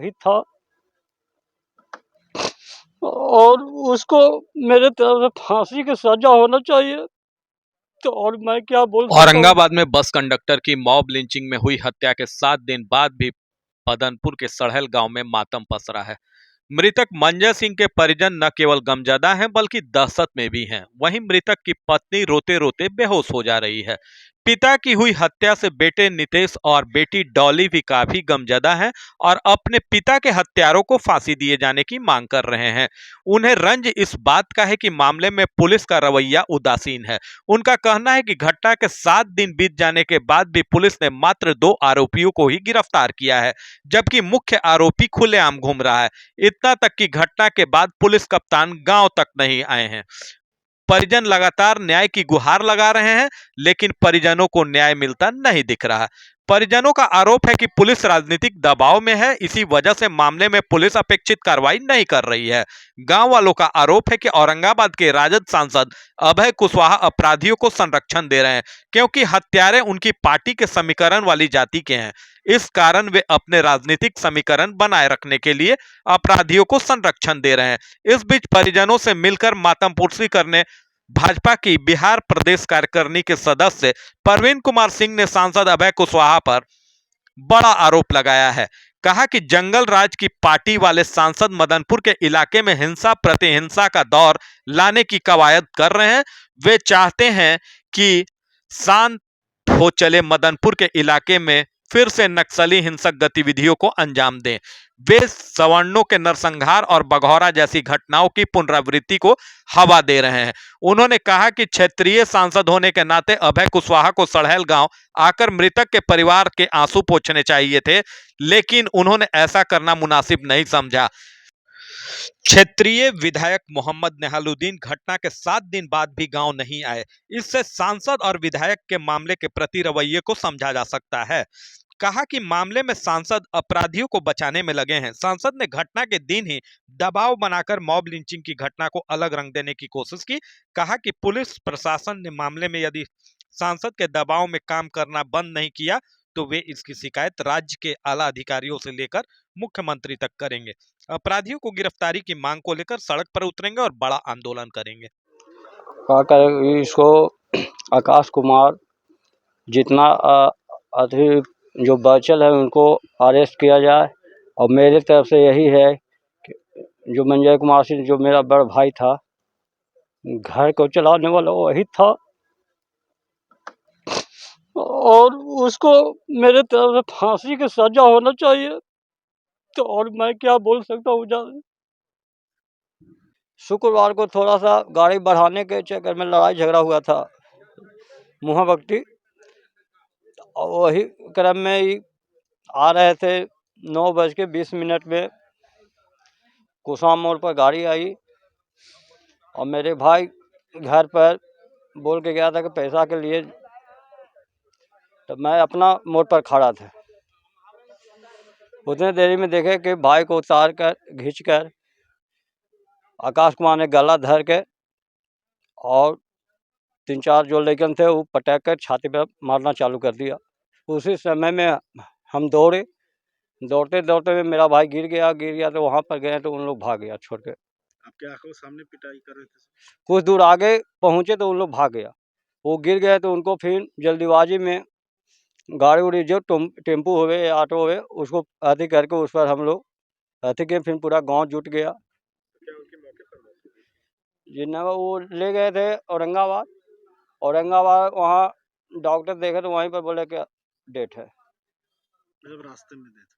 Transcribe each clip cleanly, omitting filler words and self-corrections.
वही था और उसको मेरे तरफ से फांसी की सजा होना चाहिए। तो और मैं क्या बोल सकता हूँ। औरंगाबाद में बस कंडक्टर की मॉब लिंचिंग में हुई हत्या के 7 दिन बाद भी पदनपुर के सड़हल गांव में मातम पसरा है। मृतक मंजय सिंह के परिजन न केवल गमजदा हैं बल्कि दहशत में भी हैं। वहीं मृतक की पत्नी रोते रोते बेहोश हो जा रही है। पिता की हुई हत्या से बेटे नितेश और बेटी डॉली भी काफी गमजदा हैं और अपने पिता के हत्यारों को फांसी दिए जाने की मांग कर रहे हैं। उन्हें रंज इस बात का है कि मामले में पुलिस का रवैया उदासीन है। उनका कहना है कि घटना के 7 दिन बीत जाने के बाद भी पुलिस ने मात्र 2 आरोपियों को ही गिरफ्तार किया है, जबकि मुख्य आरोपी खुलेआम घूम रहा है। इतना तक कि घटना के बाद पुलिस कप्तान गांव तक नहीं आए हैं। परिजन लगातार न्याय की गुहार लगा रहे हैं, लेकिन परिजनों को न्याय मिलता नहीं दिख रहा। परिजनों का आरोप है कि पुलिस राजनीतिक दबाव में है, इसी वजह से मामले में पुलिस अपेक्षित कार्रवाई नहीं कर रही है। गांव वालों का आरोप है कि औरंगाबाद के राजद सांसद अभय कुशवाहा अपराधियों को संरक्षण दे रहे हैं, क्योंकि हत्यारे उनकी पार्टी के समीकरण वाली जाति के हैं। इस कारण वे अपने राजनीतिक समीकरण बनाए रखने के लिए अपराधियों को संरक्षण दे रहे हैं। इस बीच परिजनों से मिलकर मातमपुर्सी करने भाजपा की बिहार प्रदेश कार्यकारिणी के सदस्य परवीन कुमार सिंह ने सांसद अभय कुशवाहा पर बड़ा आरोप लगाया है। कहा कि जंगल राज की पार्टी वाले सांसद मदनपुर के इलाके में हिंसा प्रतिहिंसा का दौर लाने की कवायद कर रहे हैं। वे चाहते हैं कि शांत हो चले मदनपुर के इलाके में फिर से नक्सली हिंसक गतिविधियों को अंजाम दें। वे सवर्णों के नरसंहार और बघौरा जैसी घटनाओं की पुनरावृत्ति को हवा दे रहे हैं। उन्होंने कहा कि क्षेत्रीय सांसद होने के नाते अभय कुशवाहा को सड़हल गांव आकर मृतक के परिवार के आंसू पोंछने चाहिए थे, लेकिन उन्होंने ऐसा करना मुनासिब नहीं समझा। क्षेत्रीय विधायक मोहम्मद नेहालुद्दीन घटना के 7 दिन बाद भी गांव नहीं आए। इससे सांसद और विधायक के मामले के प्रति रवैये को समझा जा सकता है। कहा कि मामले में सांसद अपराधियों को बचाने में लगे हैं। सांसद ने घटना के दिन ही दबाव बनाकर मॉब लिंचिंग की घटना को अलग रंग देने की कोशिश की। कहा कि पुलिस प्रशासन ने मामले में यदि सांसद के दबाव में काम करना बंद नहीं किया तो वे इसकी शिकायत राज्य के आला अधिकारियों से लेकर मुख्यमंत्री तक करेंगे। अपराधियों को गिरफ्तारी की मांग को लेकर सड़क पर उतरेंगे और बड़ा आंदोलन करेंगे। इसको आकाश कुमार जितना अधिक जो बचल है उनको अरेस्ट किया जाए। और मेरे तरफ से यही है कि जो मंजय कुमार सिंह जो मेरा बड़ा भाई था, घर को चलाने वाला वही था और उसको मेरे तरफ से फांसी की सजा होना चाहिए। तो और मैं क्या बोल सकता हूँ ज़्यादा। शुक्रवार को थोड़ा सा गाड़ी बढ़ाने के चक्कर में लड़ाई झगड़ा हुआ था मुहा बख्ती, और वही क्रम में ही आ रहे थे 9:20 में कुशाम मोड़ पर गाड़ी आई और मेरे भाई घर पर बोल के गया था कि पैसा के लिए, तो मैं अपना मोड़ पर खड़ा था। उतने देरी में देखे कि भाई को उतार कर खींच कर आकाश कुमार ने गला धर के और 3-4 जो लड़कन थे वो पटक कर छाती पर मारना चालू कर दिया। उसी समय में हम दौड़ते हुए मेरा भाई गिर गया तो वहाँ पर गए तो उन लोग भाग गया छोड़ के। आपके आंखों के सामने पिटाई कर रहे थे? कुछ दूर आगे पहुँचे तो उन लोग भाग गया। वो गिर गए तो उनको फिर जल्दीबाजी में गाड़ी उड़ी जो टेम्पू हुए या ऑटो हुए उसको अति करके उस पर हम लोग अति के फिर पूरा गांव जुट गया। क्या उनके मौके पर मौत हुई? जिन्ना वो ले गए थे औरंगाबाद वहाँ डॉक्टर देखे तो वहीं पर बोले कि डेट है। मतलब रास्ते में डेथ।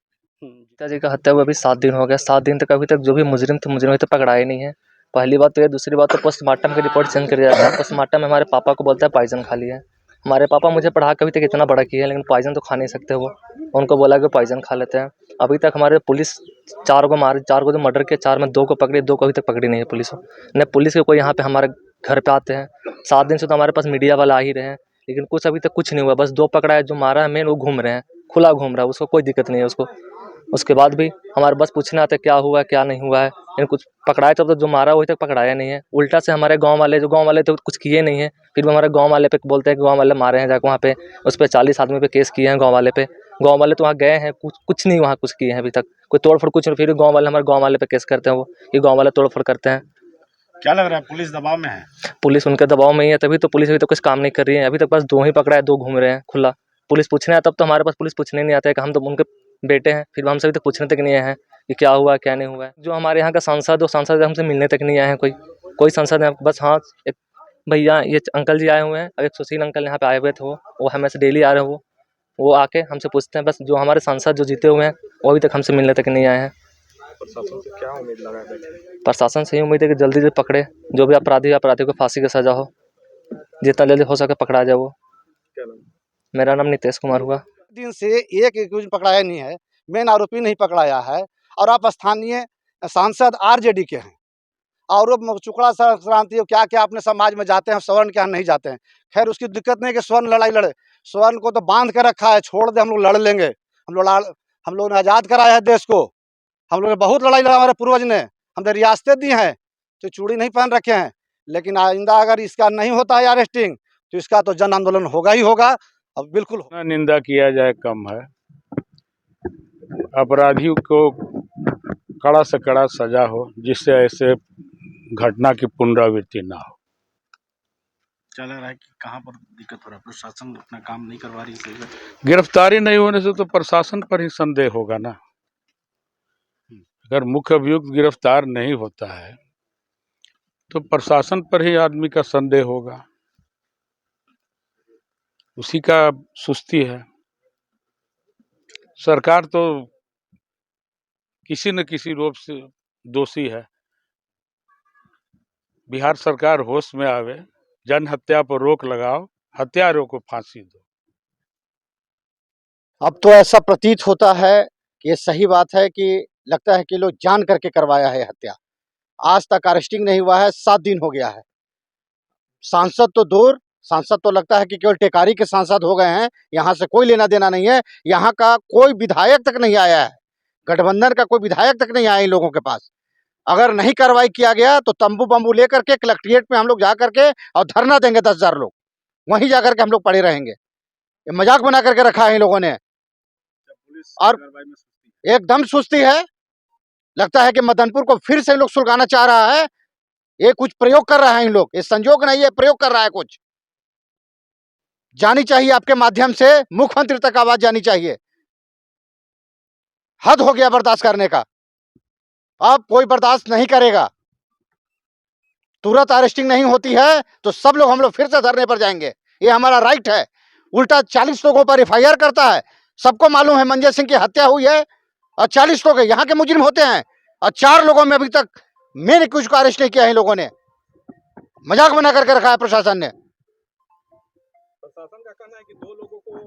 पिताजी का हत्या हुआ अभी 7 दिन हो गया। 7 दिन तक अभी तक जो भी मुजरिम थे मुजरिम तो पकड़ाए नहीं है। पहली बात तो ये, दूसरी बात तो पोस्टमार्टम की रिपोर्ट चेंज कर दिया जाता है। पोस्टमार्टम में हमारे पापा को बोलता है पॉइजन खा लिया है। हमारे पापा मुझे पढ़ा के अभी तक इतना बड़ा किया है, लेकिन पॉइजन तो खा नहीं सकते वो। उनको बोला कि पॉइजन खा लेते हैं। अभी तक हमारे पुलिस 4 को मारे, 4 को तो मर्डर किया, 4 में 2 को पकड़ी, 2 को अभी तक पकड़ी नहीं है पुलिस। न पुलिस के कोई यहाँ पे हमारे घर पे आते हैं। 7 दिन से तो हमारे पास मीडिया वाला आ ही रहे हैं, लेकिन कुछ अभी तक कुछ नहीं हुआ। बस 2 पकड़ा है, जो मारा है मेन वो घूम रहे हैं, खुला घूम रहा है, उसको कोई दिक्कत नहीं है उसको। उसके बाद भी हमारे बस पूछने आते क्या हुआ है क्या नहीं हुआ है, लेकिन कुछ पकड़ाए तो जो मारा वही तक पकड़ाया नहीं है। उल्टा से हमारे गांव वाले तो कुछ किए नहीं है, फिर भी हमारे गांव वाले पे बोलते हैं कि गांव वाले मारे हैं, जाकर वहाँ पे उस पर 40 आदमी पे केस किए हैं गांव वाले पे। गाँव वाले तो वहाँ गए हैं, कुछ नहीं वहाँ कुछ किए हैं अभी तक, कोई तोड़-फोड़ कुछ नहीं, फिर भी गाँव वाले हमारे गाँव वाले पे केस करते हैं वो, कि गाँव वाले तोड़-फोड़ करते हैं। क्या लग रहा है पुलिस दबाव में है? पुलिस उनके दबाव में ही है, तभी तो पुलिस अभी तक कुछ काम नहीं कर रही है। अभी तक बस 2 ही पकड़ा है, 2 घूम रहे हैं खुला। पुलिस पूछने आया तब तो हमारे पास पुलिस पूछने नहीं आता है कि हम तो उनके बेटे हैं, फिर हमसे अभी तक पूछने तक नहीं आए हैं कि क्या हुआ, क्या नहीं हुआ है। जो हमारे यहाँ का सांसद, वो सांसद हमसे मिलने तक नहीं आए हैं कोई सांसद है बस। हाँ, एक भैया ये अंकल जी आए हुए हैं, और एक सुशील अंकल यहाँ पे आए हुए थे, वो हमेशा डेली आ रहे हैं वो आके हमसे पूछते हैं बस। जो हमारे सांसद जो जीते हुए हैं, वो अभी तक हमसे मिलने तक नहीं आए हैं। प्रशासन से क्या उम्मीद लगा है? प्रशासन से यही उम्मीद है कि जल्दी से पकड़े जो भी अपराधी को फांसी की सजा हो, जितना जल्दी हो सके पकड़ा जाए वो। क्या नाम? मेरा नाम नितेश कुमार हुआ। दिन से एक एक्यूज पकड़ाया नहीं है, मेन आरोपी नहीं पकड़ाया है, और आप स्थानीय सांसद आरजेडी के हैं, और वो चुकड़ा संक्रांति क्या क्या अपने समाज में जाते हैं, स्वर्ण के यहाँ नहीं जाते हैं। खैर उसकी दिक्कत नहीं कि स्वर्ण लड़ाई लड़े, स्वर्ण को तो बांध के रखा है, छोड़ दे, हम लोग लड़ लेंगे। हम लोग ने आज़ाद कराया है देश को, हम लोग ने बहुत लड़ाई लड़ा, हमारे पूर्वज ने, हमने रियासतें दी हैं, तो चूड़ी नहीं पहन रखे हैं। लेकिन आइंदा अगर इसका नहीं होता है अरेस्टिंग, तो इसका तो जन आंदोलन होगा ही होगा। अब बिल्कुल निंदा किया जाए कम है। अपराधियों को कड़ा से कड़ा सजा हो, जिससे ऐसे घटना की पुनरावृत्ति ना हो। क्या लग रहा है कि कहाँ पर दिक्कत हो रहा है? प्रशासन अपना काम नहीं करवा रही सही से? गिरफ्तारी नहीं होने से तो प्रशासन पर ही संदेह होगा ना। अगर मुख्य अभियुक्त गिरफ्तार नहीं होता है तो प्रशासन पर ही आदमी का संदेह होगा, उसी का सुस्ती है। सरकार तो किसी न किसी रूप से दोषी है। बिहार सरकार होश में आवे, जन हत्या पर रोक लगाओ, हत्यारों को फांसी दो। अब तो ऐसा प्रतीत होता है कि ये सही बात है कि लगता है कि लोग जान करके करवाया है हत्या। आज तक अरेस्टिंग नहीं हुआ है, 7 दिन हो गया है। सांसद तो दूर, सांसद तो लगता है कि केवल टेकारी के सांसद हो गए हैं, यहाँ से कोई लेना देना नहीं है। यहाँ का कोई विधायक तक नहीं आया है, गठबंधन का कोई विधायक तक नहीं आया इन लोगों के पास। अगर नहीं कार्रवाई किया गया तो तंबू बम्बू लेकर के कलेक्ट्रेट में हम लोग जा करके और धरना देंगे, 10,000 लोग वहीं जा करके हम लोग पड़े रहेंगे। ये मजाक बना करके रखा है इन लोगों ने, पुलिस और कार्रवाई में सुस्ती है। एकदम सुस्ती है। लगता है कि मदनपुर को फिर से इन लोग सुलगाना चाह रहा है। ये कुछ प्रयोग कर रहा है इन लोग, ये संजोग नहीं है, प्रयोग कर रहा है कुछ। जानी चाहिए आपके माध्यम से, मुख्यमंत्री तक आवाज जानी चाहिए। हद हो गया बर्दाश्त करने का, अब कोई बर्दाश्त नहीं करेगा। तुरंत अरेस्टिंग नहीं होती है तो सब लोग, हम लोग फिर से धरने पर जाएंगे, ये हमारा राइट है। उल्टा 40 लोगों पर FIR करता है। सबको मालूम है मंजय सिंह की हत्या हुई है, और 40 लोग यहाँ के मुजरिम होते हैं, और 4 लोगों में अभी तक मेन कुछ को अरेस्ट नहीं किया है इन लोगों ने। मजाक बना करके रखा है प्रशासन ने। प्रशासन का कहना है कि 2 लोगों को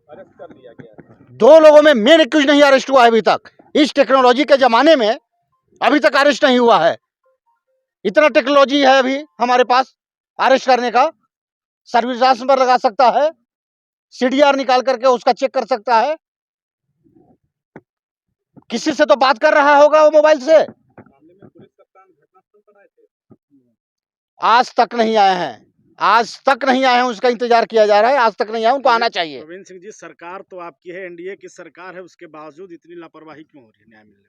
अरेस्ट कर लिया गया है। 2 लोगों में मेन कुछ नहीं अरेस्ट हुआ है अभी तक। इस टेक्नोलॉजी के जमाने में अभी तक अरेस्ट नहीं हुआ है। इतना टेक्नोलॉजी है अभी हमारे पास अरेस्ट करने का। सर्विस नंबर लगा सकता है, CDR निकाल करके उसका चेक कर सकता है। किसी से तो बात कर रहा होगा वो मोबाइल से। मामले में पुलिस कप्तान घटनास्थल पर आए थे। आज तक नहीं आए हैं, आज तक नहीं आए हैं, उसका इंतजार किया जा रहा है। आज तक नहीं आए, उनको आना चाहिए। प्रवीण सिंह जी, सरकार तो आपकी है, NDA की सरकार है, उसके बावजूद इतनी लापरवाही क्यों हो रही है न्याय मिलने में?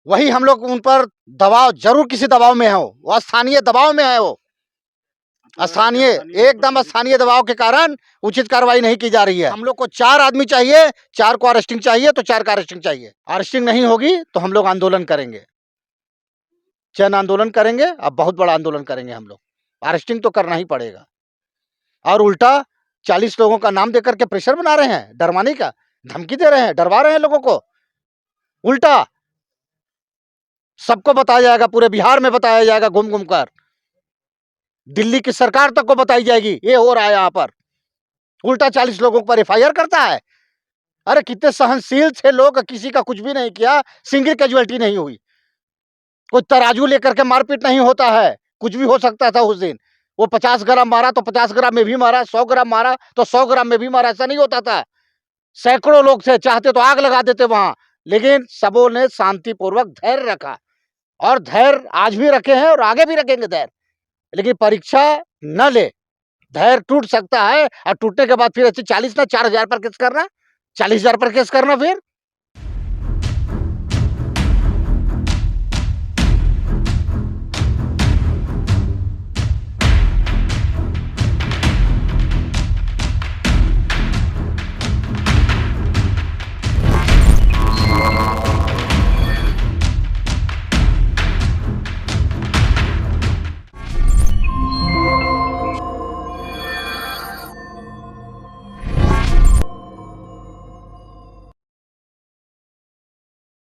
वही हम लोग उन पर दबाव, जरूर किसी दबाव में है, वो स्थानीय दबाव में है। वो स्थानीय, एकदम स्थानीय दबाव के कारण उचित कार्रवाई नहीं की जा रही है। हम लोग को 4 आदमी चाहिए, 4 को अरेस्टिंग चाहिए, तो 4 का अरेस्टिंग चाहिए। अरेस्टिंग नहीं होगी तो हम लोग आंदोलन करेंगे, जन आंदोलन करेंगे। अब बहुत बड़ा आंदोलन करेंगे हम लोग। अरेस्टिंग तो करना ही पड़ेगा। और उल्टा 40 लोगों का नाम देकर के प्रेशर बना रहे हैं, डरवाने का धमकी दे रहे हैं, डरवा रहे हैं लोगों को। उल्टा सबको बताया जाएगा, पूरे बिहार में बताया जाएगा, घूम घूम कर दिल्ली की सरकार तक को बताई जाएगी ये हो रहा है यहाँ पर। उल्टा 40 लोगों पर FIR करता है। अरे कितने सहनशील थे लोग, किसी का कुछ भी नहीं किया, सिंगल कैजुअलिटी नहीं हुई। कोई तराजू लेकर के मारपीट नहीं होता है, कुछ भी हो सकता था उस दिन। वो 50 ग्राम मारा तो 50 ग्राम में भी मारा, 100 ग्राम मारा तो 100 ग्राम में भी मारा, ऐसा नहीं होता था। सैकड़ों लोग थे, चाहते तो आग लगा देते वहां, लेकिन सबों ने शांतिपूर्वक धैर्य रखा, और धैर्य आज भी रखे हैं और आगे भी रखेंगे धैर्य। लेकिन परीक्षा न ले, धैर्य टूट सकता है, और टूटने के बाद फिर ऐसे 40 ना 4,000 पर केस करना, 40,000 पर केस करना फिर